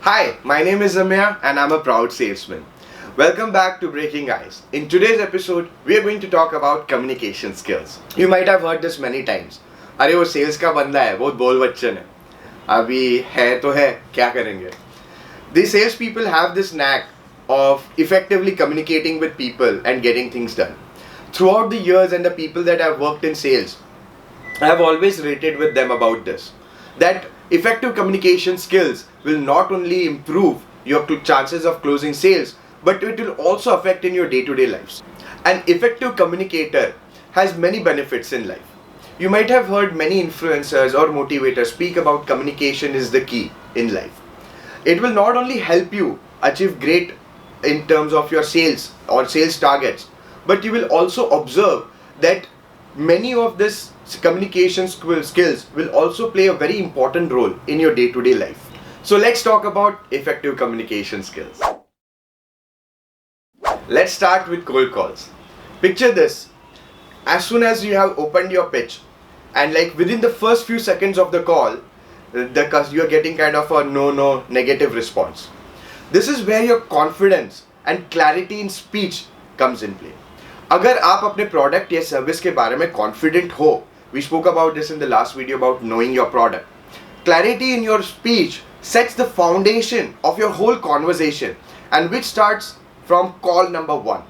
Hi, my name is Ameya and I'm a proud salesman. Welcome back to Breaking Ice. In today's episode, we are going to talk about communication skills. You might have heard this many times. अरे वो sales का बंदा है, बहुत बोल बच्चन है. अभी है तो है, क्या करेंगे? The sales people have this knack of effectively communicating with people and getting things done. Throughout the years and the people that have worked in sales, I have always rated with them about this. That effective communication skills will not only improve your chances of closing sales, but it will also affect in your day-to-day lives. An effective communicator has many benefits in life. You might have heard many influencers or motivators speak about communication is the key in life. It will not only help you achieve great in terms of your sales or sales targets, but you will also observe that many of these communication skills will also play a very important role in your day-to-day life. So let's talk about effective communication skills. Let's start with cold calls. Picture this. As soon as you have opened your pitch and like within the first few seconds of the call, you are getting kind of a no negative response. This is where your confidence and clarity in speech comes in play. अगर आप अपने product या service के बारे में confident हो, we spoke about this in the last video about knowing your product. Clarity in your speech sets the foundation of your whole conversation and which starts from call number 1.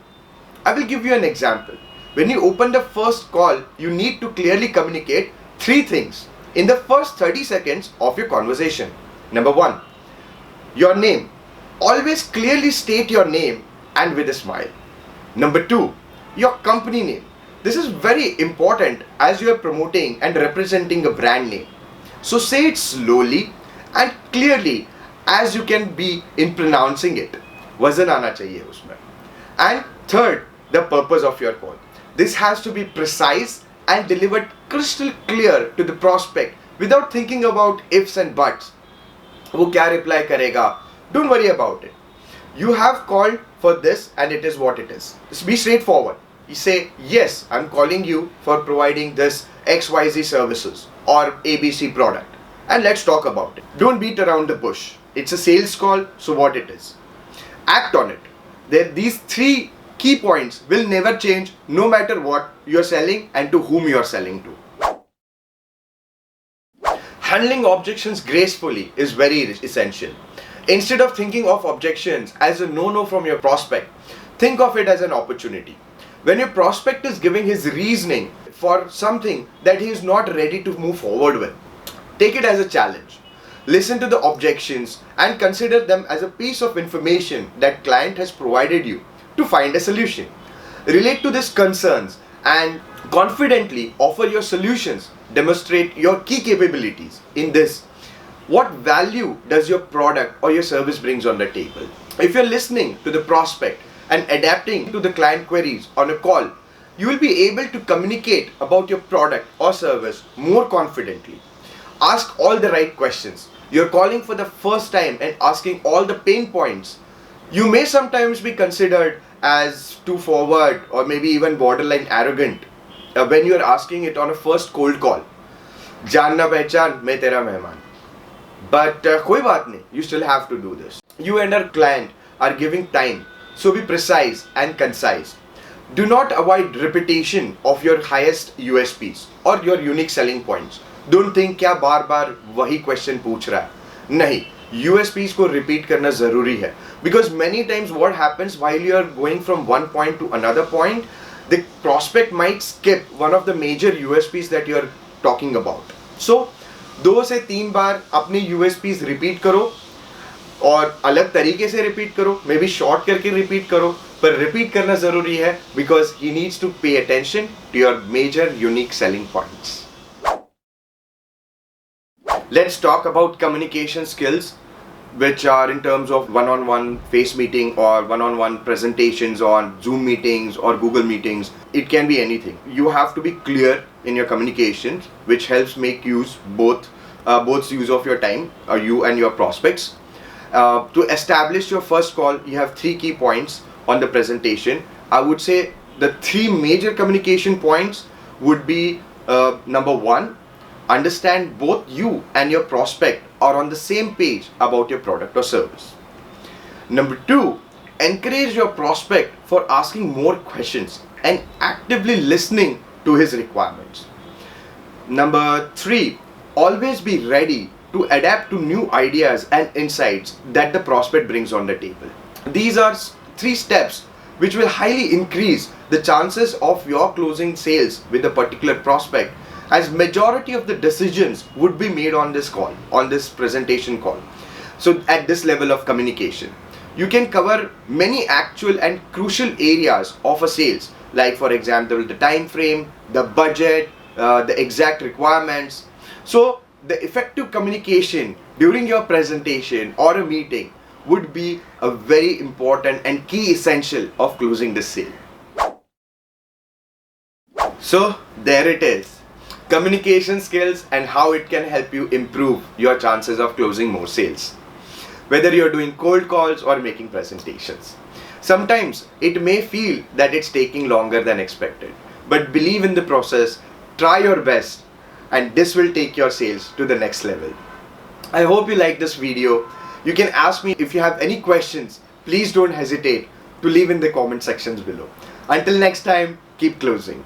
I will give you an example. When you open the first call, you need to clearly communicate 3 things in the first 30 seconds of your conversation. Number 1, your name. Always clearly state your name and with a smile. Number 2, your company name. This is very important as you are promoting and representing a brand name. So say it slowly and clearly as you can be in pronouncing it. वजन आना चाहिए उसमें. And third, the purpose of your call. This has to be precise and delivered crystal clear to the prospect without thinking about ifs and buts. वो क्या reply करेगा? Don't worry about it. You have called for this and it is what it is. Just be straightforward. You say, yes, I'm calling you for providing this XYZ services or ABC product. And let's talk about it. Don't beat around the bush. It's a sales call, so what it is. Act on it. These 3 key points will never change no matter what you're selling and to whom you're selling to. Handling objections gracefully is very essential. Instead of thinking of objections as a no from your prospect, think of it as an opportunity. When your prospect is giving his reasoning for something that he is not ready to move forward with, take it as a challenge. Listen to the objections and consider them as a piece of information that client has provided you to find a solution. Relate to these concerns and confidently offer your solutions. Demonstrate your key capabilities in this. What value does your product or your service brings on the table? If you're listening to the prospect and adapting to the client queries on a call, you will be able to communicate about your product or service more confidently. Ask all the right questions. You're calling for the first time and asking all the pain points. You may sometimes be considered as too forward or maybe even borderline arrogant when you're asking it on a first cold call. जानना पहचान मैं तेरा मेहमान. But कोई बात नहीं, you still have to do this. You and our client are giving time, so be precise and concise. Do not avoid repetition of your highest USPs or your unique selling points. Don't think क्या बार बार वही question पूछ रहा है. नहीं, USPs को repeat करना ज़रूरी है. Because many times what happens while you are going from one point to another point, the prospect might skip one of the major USPs that you are talking about. So 2 से 3 बार अपनी USPs repeat करो और अलग तरीके से repeat करो, maybe short करके repeat करो, पर repeat करना ज़रूरी है because he needs to pay attention to your major unique selling points. Let's talk about communication skills which are in terms of one-on-one face meeting or one-on-one presentations on Zoom meetings or Google meetings. It can be anything. You have to be clear in your communications, which helps make use both use of your time, or you and your prospects. To establish your first call, you have 3 key points on the presentation. I would say the 3 major communication points would be number 1, understand both you and your prospect are on the same page about your product or service. Number 2, encourage your prospect for asking more questions and actively listening to his requirements. Number 3, always be ready to adapt to new ideas and insights that the prospect brings on the table. These are 3 steps which will highly increase the chances of your closing sales with a particular prospect, as majority of the decisions would be made on this call, on this presentation call. So at this level of communication, you can cover many actual and crucial areas of a sales, like for example the time frame, the budget, the exact requirements. So the effective communication during your presentation or a meeting would be a very important and key essential of closing the sale. So there it is, communication skills and how it can help you improve your chances of closing more sales, whether you're doing cold calls or making presentations. Sometimes it may feel that it's taking longer than expected, but believe in the process, try your best, and this will take your sales to the next level. I hope you like this video. You can ask me if you have any questions. Please don't hesitate to leave in the comment sections below. Until next time, keep closing.